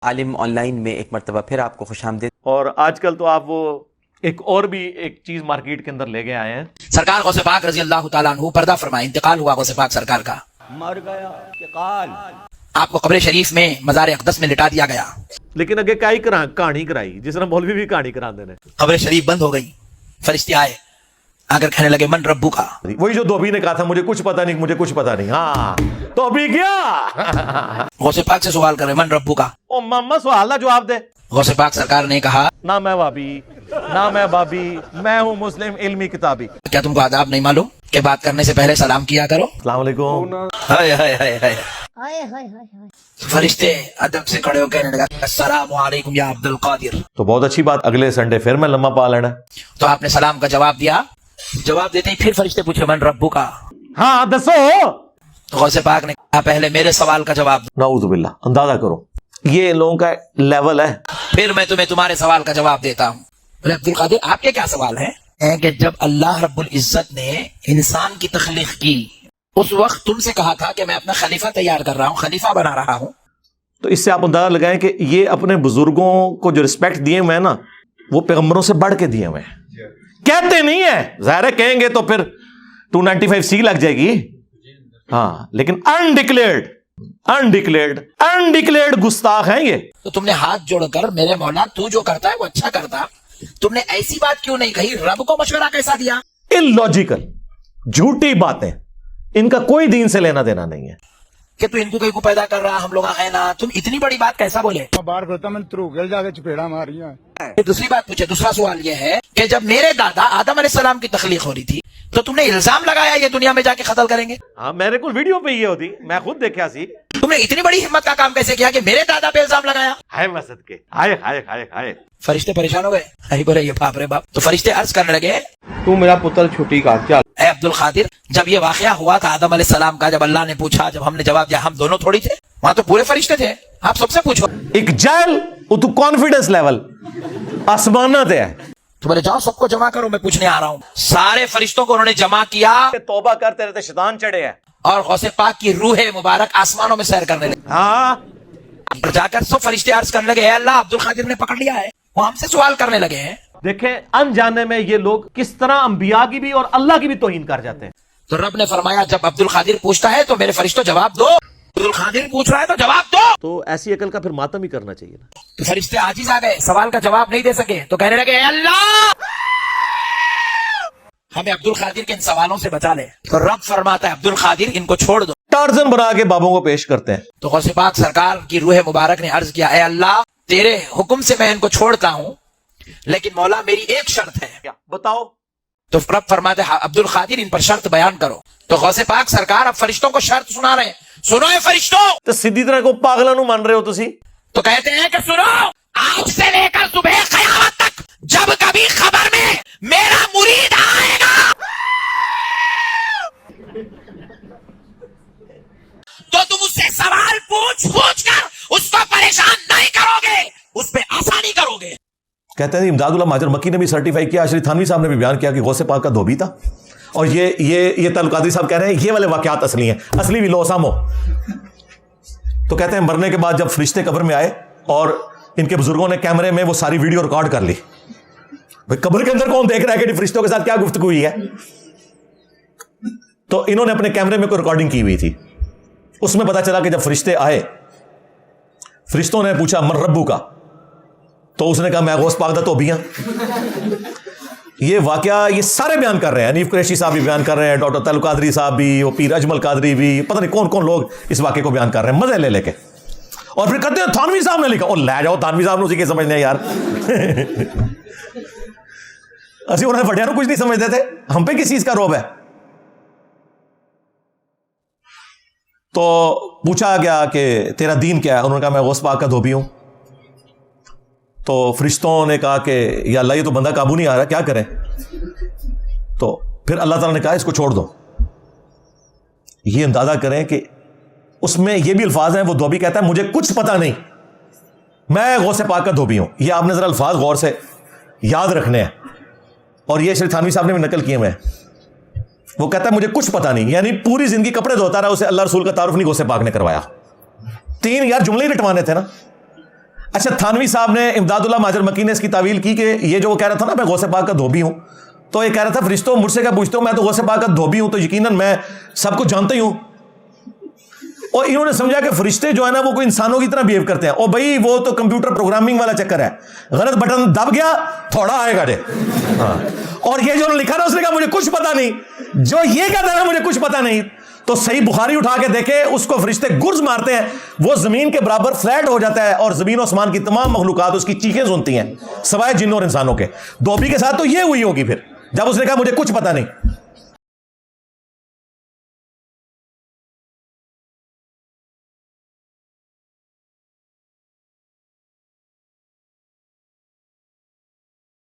Alam on line میں ایک مرتبہ پھر آپ کو خوش آمدید۔ اور آج کل تو آپ وہ ایک اور بھی ایک چیز مارکیٹ کے اندر لے کے آئے ہیں۔ سرکار غوث پاک رضی اللہ تعالیٰ عنہ پردہ فرمائے، انتقال ہوا غوث پاک سرکار کا، مر گیا انتقال، آپ کو قبر شریف میں مزار اقدس میں لٹا دیا گیا، لیکن اگے کہانی کرائی جس طرح مولوی بھی کہانی کرا دینے۔ قبر شریف بند ہو گئی، فرشتے آئے آ کر کہنے لگے من ربو کا، وہی جو دھوبی نے کہا تھا مجھے کچھ پتا نہیں، مجھے کچھ پتا نہیں۔ ہاں تو ابھی کیا غوث پاک سے سوال کر رہے من ربو کا۔ او ماما سوال نہ جواب دے۔ غوث پاک سرکار نے کہا نہ میں وابی نہ میں بابی، میں ہوں مسلم علمی کتابی۔ کیا تم کو آداب نہیں معلوم کہ بات کرنے سے پہلے سلام کیا کرو؟ السلام علیکم۔ ہائے ہائے ہائے ہائے، ہائے ہائے ہائے ہائے، فرشتے ادب سے کھڑے ہو کہنے لگا السلام علیکم یا عبد القادر۔ تو بہت اچھی بات، اگلے سنڈے پھر میں لمحہ پا لینا۔ تو آپ نے سلام کا جواب دیا، جواب دیتے ہی پھر فرشتے پوچھے من ربو کا۔ ہاں دسو۔ تو غوث پاک نے کہا پہلے میرے سوال کا جواب دو، نعوذ باللہ، اندازہ کرو یہ لوگوں کا لیول ہے۔ پھر میں تمہیں تمہارے سوال کا جواب دیتا ہوں۔ بولے عبد القادر آپ کے کیا سوال ہے؟ کہ جب اللہ رب العزت نے انسان کی تخلیق کی اس وقت تم سے کہا تھا کہ میں اپنا خلیفہ تیار کر رہا ہوں، خلیفہ بنا رہا ہوں۔ تو اس سے آپ اندازہ لگائیں کہ یہ اپنے بزرگوں کو جو رسپیکٹ دیے ہوئے ہیں نا، وہ پیغمبروں سے بڑھ کے دیے ہوئے ہیں۔ کہتے نہیں ہیں، ظاہر ہے کہیں گے تو پھر 295C لگ جائے گی، ہاں، لیکن انڈکلیئرڈ گستاخ ہیں یہ۔ تو تم نے ہاتھ جوڑ کر میرے مولا تو جو کرتا ہے وہ اچھا کرتا، تم نے ایسی بات کیوں نہیں کہی؟ رب کو مشورہ کیسا دیا؟ illogical، جھوٹی باتیں، ان کا کوئی دین سے لینا دینا نہیں ہے۔ کہ تو ان کو کہیں کو پیدا کر رہا، ہم لوگ آئے نا، تم اتنی بڑی بات کیسا بولے؟ باہر کھلتا میں تروگل جا کے چپیڑا ماری ہیں۔ پھر دوسری بات پوچھے، دوسرا سوال یہ ہے کہ جب میرے دادا آدم علیہ السلام کی تخلیق ہو رہی تھی تو تم نے الزام لگایا یہ دنیا میں جا کے قتل کریں گے؟ ہاں میرے کو ویڈیو پہ یہ ہوتی، میں خود دیکھا سی۔ تم نے اتنی بڑی ہمت کا کام کیسے کیا کہ میرے دادا پہ الزام لگایا؟ ہائے مسد کے، ہائے ہائے ہائے ہائے۔ فرشتے پریشان ہو گئے، ہائی بولے یہ باپ رے باپ۔ تو فرشتے عرض کرنے لگے تو میرا پتر چھٹی کا چل۔ اے عبد القادر، جب یہ واقعہ ہوا تھا آدم علیہ السلام کا، جب اللہ نے پوچھا، جب ہم نے جواب دیا، ہم دونوں تھوڑی تھے وہاں، تو پورے فرشتے تھے، آپ سب سے پوچھو۔ ایک جیل وہ تو کانفیڈنس لیول آسمانہ تے ہے۔ تو بولے جاؤ سب کو جمع کرو، میں پوچھنے آ رہا ہوں۔ سارے فرشتوں کو انہوں نے جمع کیا توبہ کر، تیرے تے شیطان چڑھے ہیں۔ اور غوث پاک کی روح مبارک آسمانوں میں سیر کرنے لگی، ہاں اور جا کر سب فرشتے عرض کرنے لگے اے اللہ عبد القادر نے پکڑ لیا ہے، وہ ہم سے سوال کرنے لگے ہیں۔ دیکھیں انجانے میں یہ لوگ کس طرح انبیاء کی بھی اور اللہ کی بھی توہین کر جاتے ہیں۔ تو رب نے فرمایا جب عبد القادر پوچھتا ہے تو میرے فرشتوں جواب دو، عبد القادر پوچھ رہا ہے تو جواب دو۔ تو ایسی عقل کا پھر ماتم ہی کرنا چاہیے نا۔ تو فرشتے عاجز آ گئے، سوال کا جواب نہیں دے سکے، تو کہنے لگے اے اللہ ہمیں عبد القادر کے ان سوالوں سے بچا لے۔ تو رب فرماتا ہے عبد القادر ان کو چھوڑ دو۔ ٹارزن بنا کے بابوں کو پیش کرتے ہیں۔ تو غوث پاک سرکار کی روح مبارک نے عرض کیا اے اللہ تیرے حکم سے میں ان کو چھوڑتا ہوں، لیکن مولا میری ایک شرط ہے۔ کیا بتاؤ؟ تو رب فرماتے ہیں عبد القادر ان پر شرط بیان کرو۔ تو غوث پاک سرکار اب فرشتوں کو شرط سنا رہے ہیں، سنو اے فرشتوں۔ تو سیدھی طرح کو پاگلوں نو مان رہے ہو تسی۔ تو کہتے ہیں کہ سنو، آج سے لے کر صبح قیامت تک جب کبھی خبر میں میرا مرید آئے گا تو تم اس سے سوال پوچھ کر اس کو پریشان نہیں کرو گے، اس پہ آسانی کرو گے۔ کہتے ہیں امداد اللہ مہاجر مکی نے بھی سرٹیفائی کیا، اشرف تھانوی صاحب نے بھی بیان کیا کہ غوث پاک کا دھوبی تھا، اور یہ تعلق قادری صاحب کہہ رہے ہیں یہ والے واقعات اصلی ہیں، اصلی بھی لو سامو۔ تو کہتے ہیں مرنے کے بعد جب فرشتے قبر میں آئے اور ان کے بزرگوں نے کیمرے میں وہ ساری ویڈیو ریکارڈ کر لی، بھئی قبر کے اندر کون دیکھ رہا ہے کہ فرشتوں کے ساتھ کیا گفتگو ہوئی ہے؟ تو انہوں نے اپنے کیمرے میں کوئی ریکارڈنگ کی ہوئی تھی، اس میں پتا چلا کہ جب فرشتے آئے، فرشتوں نے پوچھا من ربو کا، تو اس نے کہا میں غوث پاک دا تو بھی ہاں۔ یہ واقعہ یہ سارے بیان کر رہے ہیں، حنیف قریشی صاحب بھی بیان کر رہے ہیں، ڈاکٹر تعلق قادری صاحب بھی، وہ پیر اجمل قادری بھی، پتہ نہیں کون کون لوگ اس واقعے کو بیان کر رہے ہیں مزے لے لے کے۔ اور پھر کہتے ہیں تھانوی صاحب نے لکھا، اور لے جاؤ تھانوی صاحب نے اسی کے سمجھنے یار اسی انہیں بڑھیا کچھ نہیں سمجھتے تھے، ہم پہ کس چیز کا روب ہے؟ تو پوچھا گیا کہ تیرا دین کیا ہے؟ انہوں نے کہا میں غوث پاک کا دھوبی ہوں۔ تو فرشتوں نے کہا کہ یا اللہ یہ تو بندہ قابو نہیں آ رہا، کیا کریں؟ تو پھر اللہ تعالیٰ نے کہا اس کو چھوڑ دو۔ یہ اندازہ کریں کہ اس میں یہ بھی الفاظ ہیں، وہ دھوبی کہتا ہے مجھے کچھ پتا نہیں، میں غوث پاک کا دھوبی ہوں۔ یہ آپ نے ذرا الفاظ غور سے یاد رکھنے ہیں، اور یہ شریف تھانوی صاحب نے بھی نقل کیے ہوئے ہیں۔ وہ کہتا ہے مجھے کچھ پتا نہیں، یعنی پوری زندگی کپڑے دھوتا رہا، اسے اللہ رسول کا تعارف نہیں غوث پاک نے کروایا۔ 3 یار جملے ہی رٹوانے تھے نا۔ اچھا تھانوی صاحب نے امداد اللہ مہاجر مکی نے اس کی تعویل کی کہ یہ جو وہ کہہ رہا تھا نا میں غوث پاک کا دھوبی ہوں، تو یہ کہہ رہا تھا فرشتوں مجھ سے کیا پوچھتے ہو، میں تو غوث پاک کا دھوبی ہوں تو یقیناً میں سب کو جانتا ہی ہوں. اور انہوں نے سمجھا کہ فرشتے جو ہے نا وہ کوئی انسانوں کی طرح بیہیو کرتے ہیں. اور بھائی وہ تو کمپیوٹر پروگرامنگ والا چکر ہے، غلط بٹن دب گیا تھوڑا آئے گا جے. اور یہ جو لکھا نا اس نے کہا مجھے کچھ پتا نہیں، جو یہ کہتا ہے مجھے کچھ پتا نہیں، تو صحیح بخاری اٹھا کے دیکھے اس کو فرشتے گرز مارتے ہیں، وہ زمین کے برابر فلیٹ ہو جاتا ہے اور زمین و آسمان کی تمام مخلوقات اس کی چیخیں سنتی ہیں سوائے جنوں اور انسانوں کے. دھوبی کے ساتھ تو یہ ہوئی ہوگی پھر جب اس نے کہا مجھے کچھ پتا نہیں.